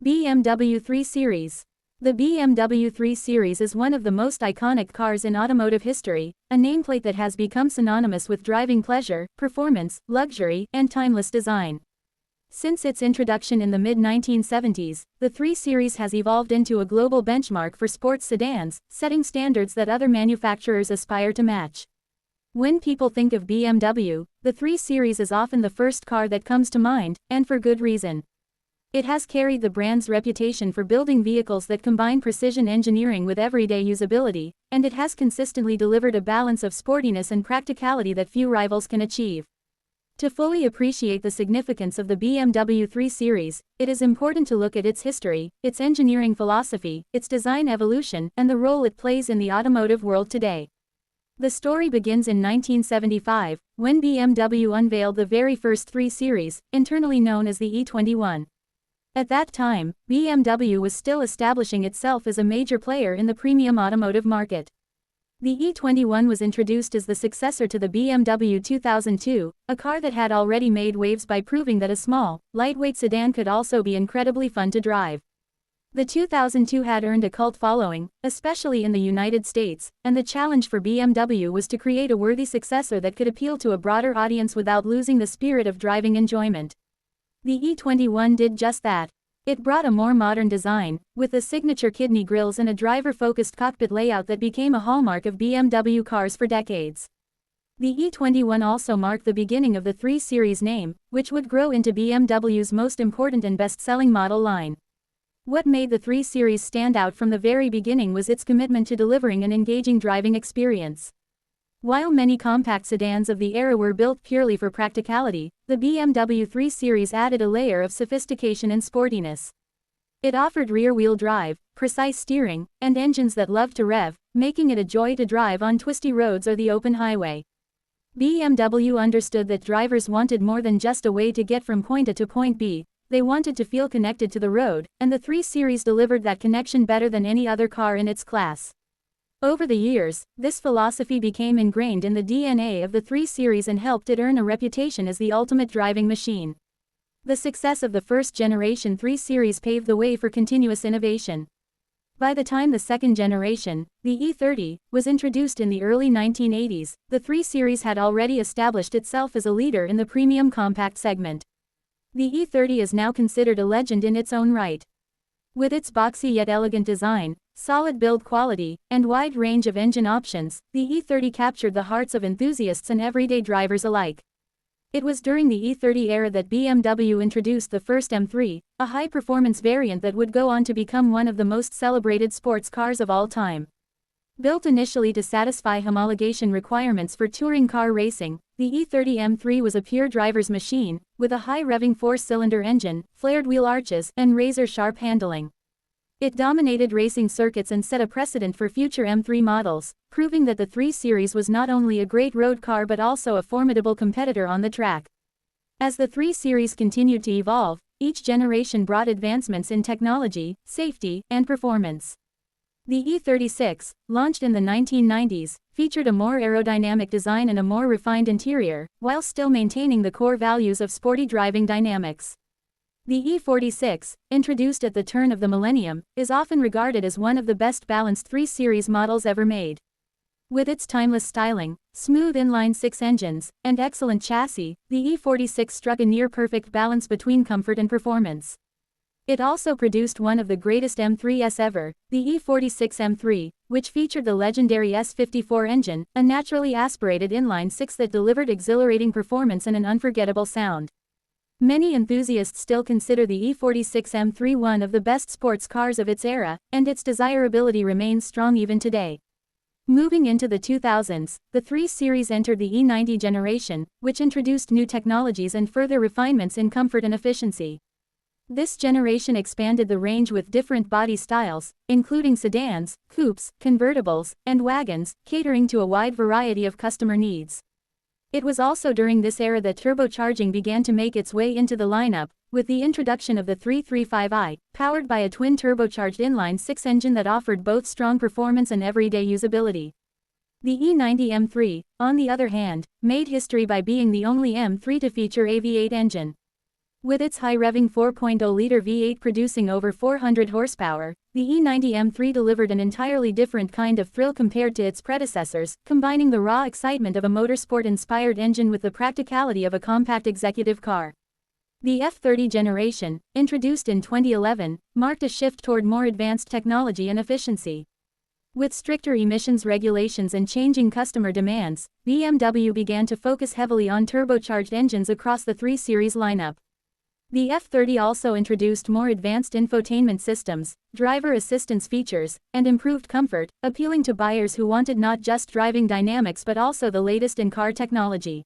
BMW 3 Series. The BMW 3 Series is one of the most iconic cars in automotive history, a nameplate that has become synonymous with driving pleasure, performance, luxury, and timeless design. Since its introduction in the mid-1970s, the 3 Series has evolved into a global benchmark for sports sedans, setting standards that other manufacturers aspire to match. When people think of BMW, the 3 Series is often the first car that comes to mind, and for good reason. It has carried the brand's reputation for building vehicles that combine precision engineering with everyday usability, and it has consistently delivered a balance of sportiness and practicality that few rivals can achieve. To fully appreciate the significance of the BMW 3 Series, it is important to look at its history, its engineering philosophy, its design evolution, and the role it plays in the automotive world today. The story begins in 1975, when BMW unveiled the very first 3 Series, internally known as the E21. At that time, BMW was still establishing itself as a major player in the premium automotive market. The E21 was introduced as the successor to the BMW 2002, a car that had already made waves by proving that a small, lightweight sedan could also be incredibly fun to drive. The 2002 had earned a cult following, especially in the United States, and the challenge for BMW was to create a worthy successor that could appeal to a broader audience without losing the spirit of driving enjoyment. The E21 did just that. It brought a more modern design, with the signature kidney grills and a driver-focused cockpit layout that became a hallmark of BMW cars for decades. The E21 also marked the beginning of the 3 Series name, which would grow into BMW's most important and best-selling model line. What made the 3 Series stand out from the very beginning was its commitment to delivering an engaging driving experience. While many compact sedans of the era were built purely for practicality, the BMW 3 Series added a layer of sophistication and sportiness. It offered rear-wheel drive, precise steering, and engines that loved to rev, making it a joy to drive on twisty roads or the open highway. BMW understood that drivers wanted more than just a way to get from point A to point B, they wanted to feel connected to the road, and the 3 Series delivered that connection better than any other car in its class. Over the years, this philosophy became ingrained in the DNA of the 3 Series and helped it earn a reputation as the ultimate driving machine. The success of the first-generation 3 Series paved the way for continuous innovation. By the time the second generation, the E30, was introduced in the early 1980s, the 3 Series had already established itself as a leader in the premium compact segment. The E30 is now considered a legend in its own right. With its boxy yet elegant design, solid build quality, and wide range of engine options, the E30 captured the hearts of enthusiasts and everyday drivers alike. It was during the E30 era that BMW introduced the first M3, a high-performance variant that would go on to become one of the most celebrated sports cars of all time. Built initially to satisfy homologation requirements for touring car racing, the E30 M3 was a pure driver's machine, with a high-revving 4-cylinder engine, flared wheel arches, and razor-sharp handling. It dominated racing circuits and set a precedent for future M3 models, proving that the 3 Series was not only a great road car but also a formidable competitor on the track. As the 3 Series continued to evolve, each generation brought advancements in technology, safety, and performance. The E36, launched in the 1990s, featured a more aerodynamic design and a more refined interior, while still maintaining the core values of sporty driving dynamics. The E46, introduced at the turn of the millennium, is often regarded as one of the best balanced 3 Series models ever made. With its timeless styling, smooth inline-6 engines, and excellent chassis, the E46 struck a near-perfect balance between comfort and performance. It also produced one of the greatest M3s ever, the E46 M3, which featured the legendary S54 engine, a naturally aspirated inline-6 that delivered exhilarating performance and an unforgettable sound. Many enthusiasts still consider the E46 M3 one of the best sports cars of its era, and its desirability remains strong even today. Moving into the 2000s, the 3 Series entered the E90 generation, which introduced new technologies and further refinements in comfort and efficiency. This generation expanded the range with different body styles, including sedans, coupes, convertibles, and wagons, catering to a wide variety of customer needs. It was also during this era that turbocharging began to make its way into the lineup, with the introduction of the 335i, powered by a twin-turbocharged inline-6 engine that offered both strong performance and everyday usability. The E90 M3, on the other hand, made history by being the only M3 to feature a V8 engine. With its high-revving 4.0-liter V8 producing over 400 horsepower, the E90 M3 delivered an entirely different kind of thrill compared to its predecessors, combining the raw excitement of a motorsport-inspired engine with the practicality of a compact executive car. The F30 generation, introduced in 2011, marked a shift toward more advanced technology and efficiency. With stricter emissions regulations and changing customer demands, BMW began to focus heavily on turbocharged engines across the 3 Series lineup. The F30 also introduced more advanced infotainment systems, driver assistance features, and improved comfort, appealing to buyers who wanted not just driving dynamics but also the latest in car technology.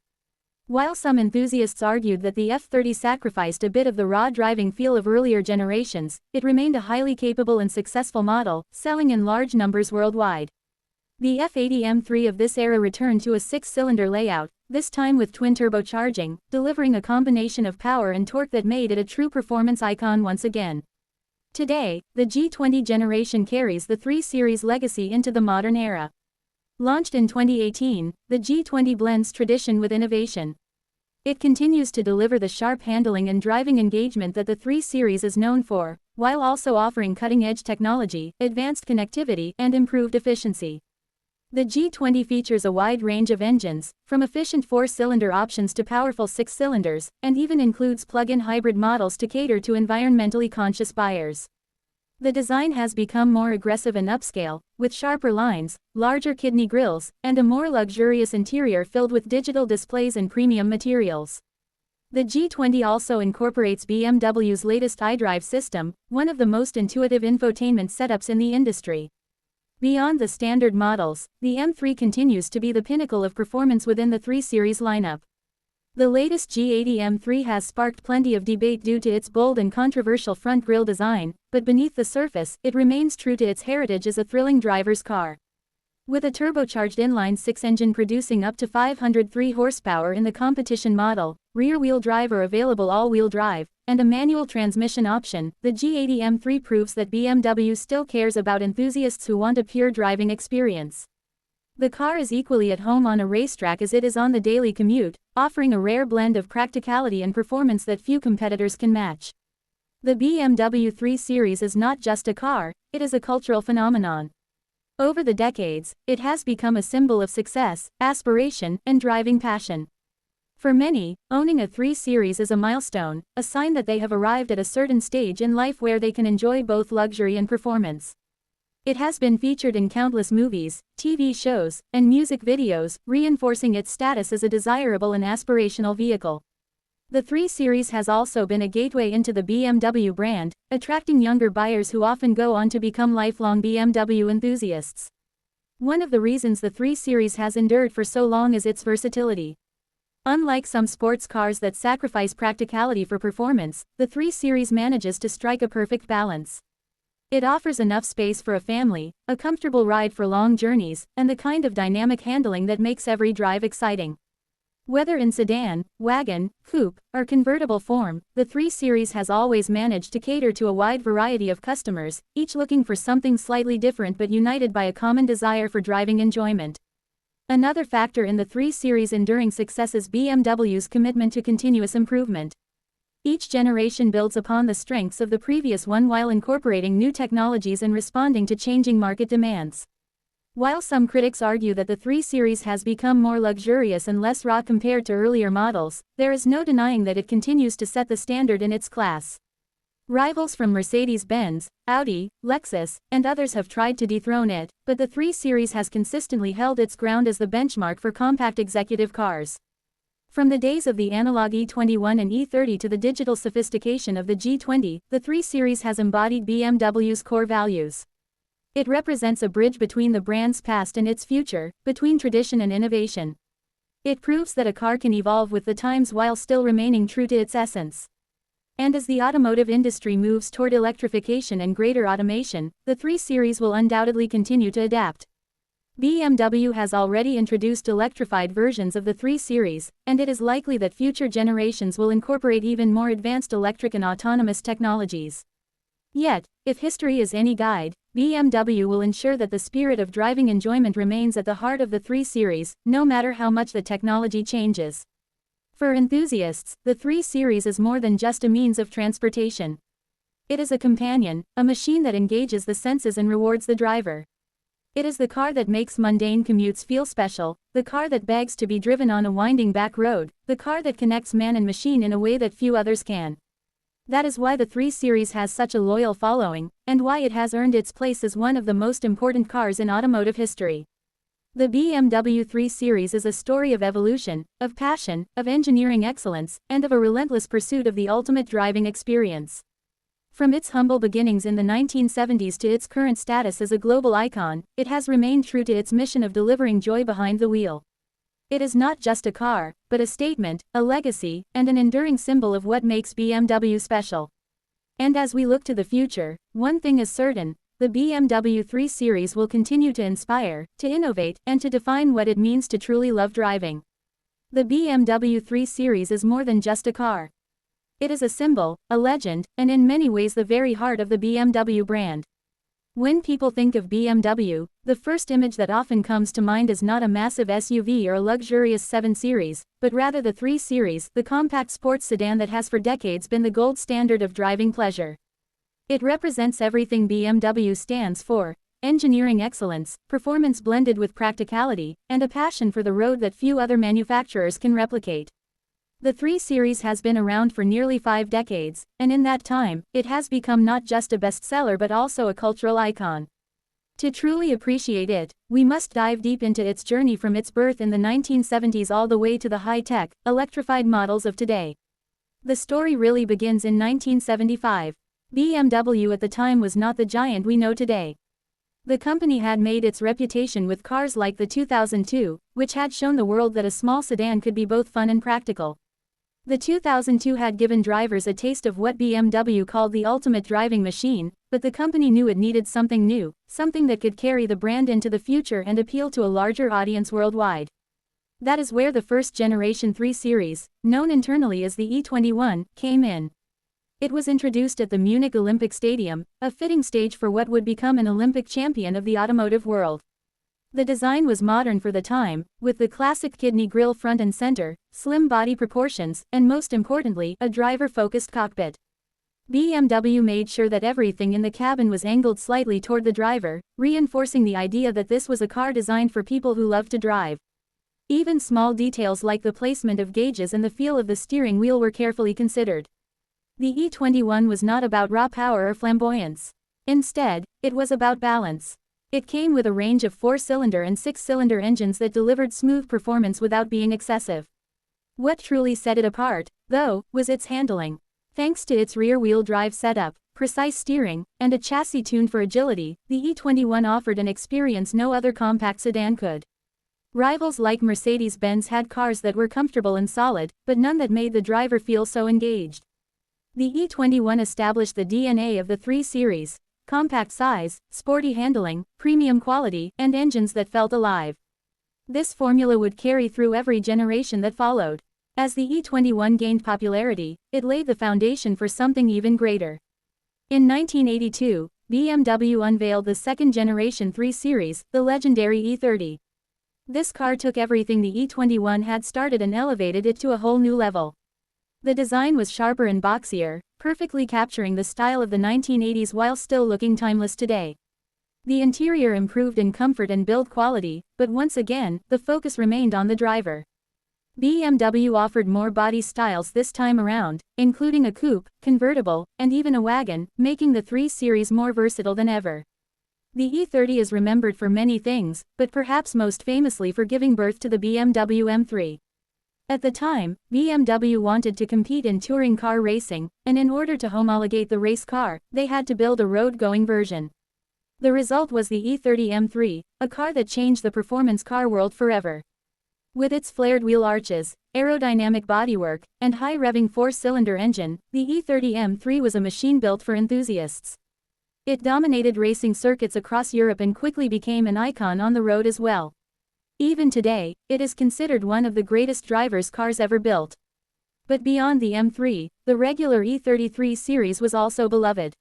While some enthusiasts argued that the F30 sacrificed a bit of the raw driving feel of earlier generations, it remained a highly capable and successful model, selling in large numbers worldwide. The F80 M3 of this era returned to a 6-cylinder layout, this time with twin turbocharging, delivering a combination of power and torque that made it a true performance icon once again. Today, the G20 generation carries the 3 Series legacy into the modern era. Launched in 2018, the G20 blends tradition with innovation. It continues to deliver the sharp handling and driving engagement that the 3 Series is known for, while also offering cutting-edge technology, advanced connectivity, and improved efficiency. The G20 features a wide range of engines, from efficient 4-cylinder options to powerful 6 cylinders, and even includes plug-in hybrid models to cater to environmentally conscious buyers. The design has become more aggressive and upscale, with sharper lines, larger kidney grills, and a more luxurious interior filled with digital displays and premium materials. The G20 also incorporates BMW's latest iDrive system, one of the most intuitive infotainment setups in the industry. Beyond the standard models, the M3 continues to be the pinnacle of performance within the 3 Series lineup. The latest G80 M3 has sparked plenty of debate due to its bold and controversial front grille design, but beneath the surface, it remains true to its heritage as a thrilling driver's car. With a turbocharged inline-6 engine producing up to 503 horsepower in the competition model, rear-wheel drive or available all-wheel drive, and a manual transmission option, the G80 M3 proves that BMW still cares about enthusiasts who want a pure driving experience. The car is equally at home on a racetrack as it is on the daily commute, offering a rare blend of practicality and performance that few competitors can match. The BMW 3 Series is not just a car, it is a cultural phenomenon. Over the decades, it has become a symbol of success, aspiration, and driving passion. For many, owning a 3 Series is a milestone, a sign that they have arrived at a certain stage in life where they can enjoy both luxury and performance. It has been featured in countless movies, TV shows, and music videos, reinforcing its status as a desirable and aspirational vehicle. The 3 Series has also been a gateway into the BMW brand, attracting younger buyers who often go on to become lifelong BMW enthusiasts. One of the reasons the 3 Series has endured for so long is its versatility. Unlike some sports cars that sacrifice practicality for performance, the 3 Series manages to strike a perfect balance. It offers enough space for a family, a comfortable ride for long journeys, and the kind of dynamic handling that makes every drive exciting. Whether in sedan, wagon, coupe, or convertible form, the 3 Series has always managed to cater to a wide variety of customers, each looking for something slightly different but united by a common desire for driving enjoyment. Another factor in the 3 Series' enduring success is BMW's commitment to continuous improvement. Each generation builds upon the strengths of the previous one while incorporating new technologies and responding to changing market demands. While some critics argue that the 3 Series has become more luxurious and less raw compared to earlier models, there is no denying that it continues to set the standard in its class. Rivals from Mercedes-Benz, Audi, Lexus, and others have tried to dethrone it, but the 3 Series has consistently held its ground as the benchmark for compact executive cars. From the days of the analog E21 and E30 to the digital sophistication of the G20, the 3 Series has embodied BMW's core values. It represents a bridge between the brand's past and its future, between tradition and innovation. It proves that a car can evolve with the times while still remaining true to its essence. And as the automotive industry moves toward electrification and greater automation, the 3 Series will undoubtedly continue to adapt. BMW has already introduced electrified versions of the 3 Series, and it is likely that future generations will incorporate even more advanced electric and autonomous technologies. Yet, if history is any guide, BMW will ensure that the spirit of driving enjoyment remains at the heart of the 3 Series, no matter how much the technology changes. For enthusiasts, the 3 Series is more than just a means of transportation. It is a companion, a machine that engages the senses and rewards the driver. It is the car that makes mundane commutes feel special, the car that begs to be driven on a winding back road, the car that connects man and machine in a way that few others can. That is why the 3 Series has such a loyal following, and why it has earned its place as one of the most important cars in automotive history. The BMW 3 Series is a story of evolution, of passion, of engineering excellence, and of a relentless pursuit of the ultimate driving experience. From its humble beginnings in the 1970s to its current status as a global icon, it has remained true to its mission of delivering joy behind the wheel. It is not just a car, but a statement, a legacy, and an enduring symbol of what makes BMW special. And as we look to the future, one thing is certain: the BMW 3 Series will continue to inspire, to innovate, and to define what it means to truly love driving. The BMW 3 Series is more than just a car. It is a symbol, a legend, and in many ways the very heart of the BMW brand. When people think of BMW, the first image that often comes to mind is not a massive SUV or a luxurious 7 Series, but rather the 3 Series, the compact sports sedan that has for decades been the gold standard of driving pleasure. It represents everything BMW stands for: engineering excellence, performance blended with practicality, and a passion for the road that few other manufacturers can replicate. The 3 Series has been around for nearly 5 decades, and in that time, it has become not just a bestseller but also a cultural icon. To truly appreciate it, we must dive deep into its journey from its birth in the 1970s all the way to the high-tech, electrified models of today. The story really begins in 1975. BMW at the time was not the giant we know today. The company had made its reputation with cars like the 2002, which had shown the world that a small sedan could be both fun and practical. The 2002 had given drivers a taste of what BMW called the ultimate driving machine, but the company knew it needed something new, something that could carry the brand into the future and appeal to a larger audience worldwide. That is where the first generation 3 Series, known internally as the E21, came in. It was introduced at the Munich Olympic Stadium, a fitting stage for what would become an Olympic champion of the automotive world. The design was modern for the time, with the classic kidney grille front and center, slim body proportions, and most importantly, a driver-focused cockpit. BMW made sure that everything in the cabin was angled slightly toward the driver, reinforcing the idea that this was a car designed for people who love to drive. Even small details like the placement of gauges and the feel of the steering wheel were carefully considered. The E21 was not about raw power or flamboyance. Instead, it was about balance. It came with a range of 4-cylinder and 6-cylinder engines that delivered smooth performance without being excessive. What truly set it apart, though, was its handling. Thanks to its rear-wheel drive setup, precise steering, and a chassis tuned for agility, the E21 offered an experience no other compact sedan could. Rivals like Mercedes-Benz had cars that were comfortable and solid, but none that made the driver feel so engaged. The E21 established the DNA of the 3 Series: compact size, sporty handling, premium quality, and engines that felt alive. This formula would carry through every generation that followed. As the E21 gained popularity, it laid the foundation for something even greater. In 1982, BMW unveiled the second-generation 3 Series, the legendary E30. This car took everything the E21 had started and elevated it to a whole new level. The design was sharper and boxier, perfectly capturing the style of the 1980s while still looking timeless today. The interior improved in comfort and build quality, but once again, the focus remained on the driver. BMW offered more body styles this time around, including a coupe, convertible, and even a wagon, making the 3 Series more versatile than ever. The E30 is remembered for many things, but perhaps most famously for giving birth to the BMW M3. At the time, BMW wanted to compete in touring car racing, and in order to homologate the race car, they had to build a road-going version. The result was the E30 M3, a car that changed the performance car world forever. With its flared wheel arches, aerodynamic bodywork, and high-revving 4-cylinder engine, the E30 M3 was a machine built for enthusiasts. It dominated racing circuits across Europe and quickly became an icon on the road as well. Even today, it is considered one of the greatest drivers' cars ever built. But beyond the M3, the regular E33 series was also beloved.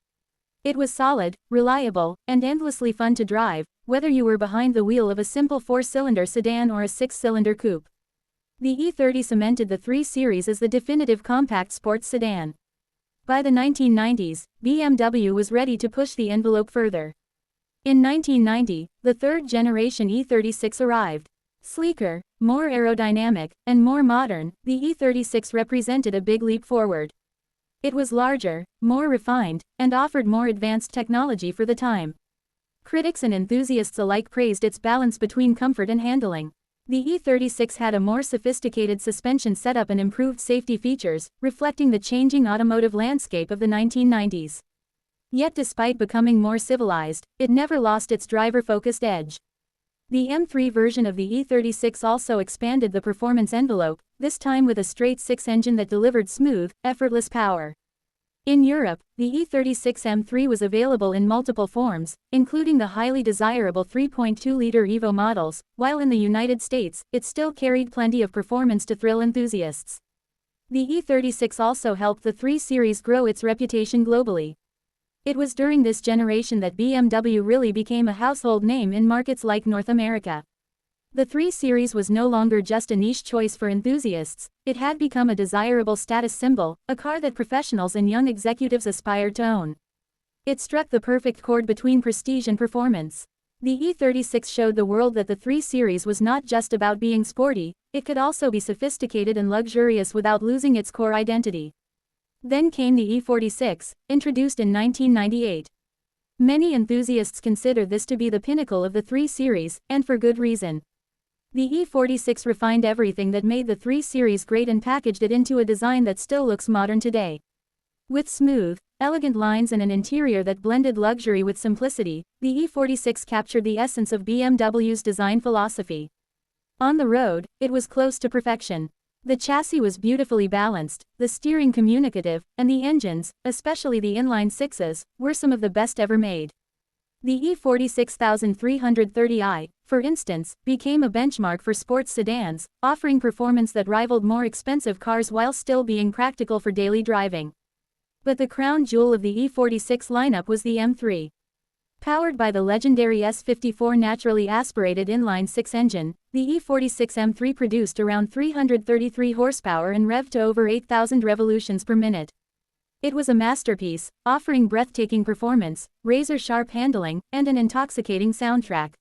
It was solid, reliable, and endlessly fun to drive, whether you were behind the wheel of a simple 4-cylinder sedan or a 6-cylinder coupe. The E30 cemented the 3 Series as the definitive compact sports sedan. By the 1990s, BMW was ready to push the envelope further. In 1990, the third-generation E36 arrived. Sleeker, more aerodynamic, and more modern, the E36 represented a big leap forward. It was larger, more refined, and offered more advanced technology for the time. Critics and enthusiasts alike praised its balance between comfort and handling. The E36 had a more sophisticated suspension setup and improved safety features, reflecting the changing automotive landscape of the 1990s. Yet despite becoming more civilized, it never lost its driver-focused edge. The M3 version of the E36 also expanded the performance envelope, this time with a straight-six engine that delivered smooth, effortless power. In Europe, the E36 M3 was available in multiple forms, including the highly desirable 3.2-liter Evo models, while in the United States, it still carried plenty of performance to thrill enthusiasts. The E36 also helped the 3 Series grow its reputation globally. It was during this generation that BMW really became a household name in markets like North America. The 3 Series was no longer just a niche choice for enthusiasts, it had become a desirable status symbol, a car that professionals and young executives aspired to own. It struck the perfect chord between prestige and performance. The E36 showed the world that the 3 Series was not just about being sporty, it could also be sophisticated and luxurious without losing its core identity. Then came the E46, introduced in 1998. Many enthusiasts consider this to be the pinnacle of the 3 Series, and for good reason. The E46 refined everything that made the 3 Series great and packaged it into a design that still looks modern today. With smooth, elegant lines and an interior that blended luxury with simplicity, the E46 captured the essence of BMW's design philosophy. On the road, it was close to perfection. The chassis was beautifully balanced, the steering communicative, and the engines, especially the inline-sixes, were some of the best ever made. The E46330i, for instance, became a benchmark for sports sedans, offering performance that rivaled more expensive cars while still being practical for daily driving. But the crown jewel of the E46 lineup was the M3. Powered by the legendary S54 naturally aspirated inline-six engine, the E46 M3 produced around 333 horsepower and revved to over 8,000 revolutions per minute. It was a masterpiece, offering breathtaking performance, razor-sharp handling, and an intoxicating soundtrack.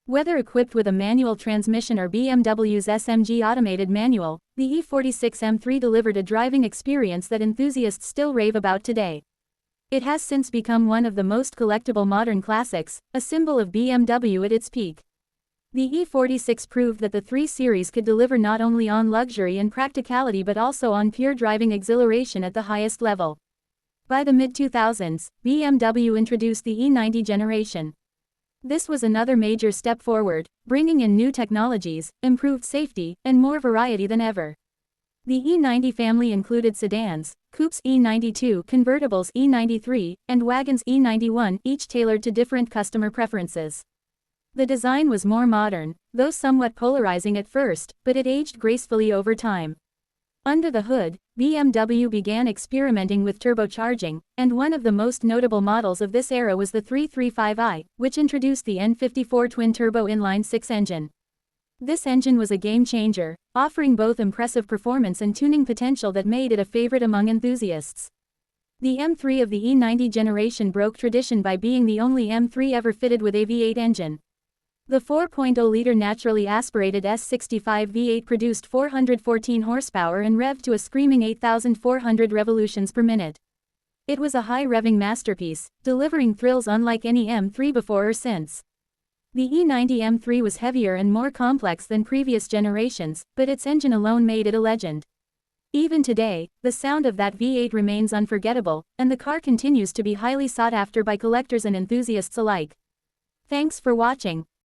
Whether equipped with a manual transmission or BMW's SMG automated manual, the E46 M3 delivered a driving experience that enthusiasts still rave about today. It has since become one of the most collectible modern classics, a symbol of BMW at its peak. The E46 proved that the 3 Series could deliver not only on luxury and practicality but also on pure driving exhilaration at the highest level. By the mid-2000s, BMW introduced the E90 generation. This was another major step forward, bringing in new technologies, improved safety, and more variety than ever. The E90 family included sedans, coupes E92, convertibles E93, and wagons E91, each tailored to different customer preferences. The design was more modern, though somewhat polarizing at first, but it aged gracefully over time. Under the hood, BMW began experimenting with turbocharging, and one of the most notable models of this era was the 335i, which introduced the N54 twin-turbo inline-six engine. This engine was a game-changer, offering both impressive performance and tuning potential that made it a favorite among enthusiasts. The M3 of the E90 generation broke tradition by being the only M3 ever fitted with a V8 engine. The 4.0-liter naturally aspirated S65 V8 produced 414 horsepower and revved to a screaming 8,400 revolutions per minute. It was a high-revving masterpiece, delivering thrills unlike any M3 before or since. The E90 M3 was heavier and more complex than previous generations, but its engine alone made it a legend. Even today, the sound of that V8 remains unforgettable, and the car continues to be highly sought after by collectors and enthusiasts alike. Thanks for watching.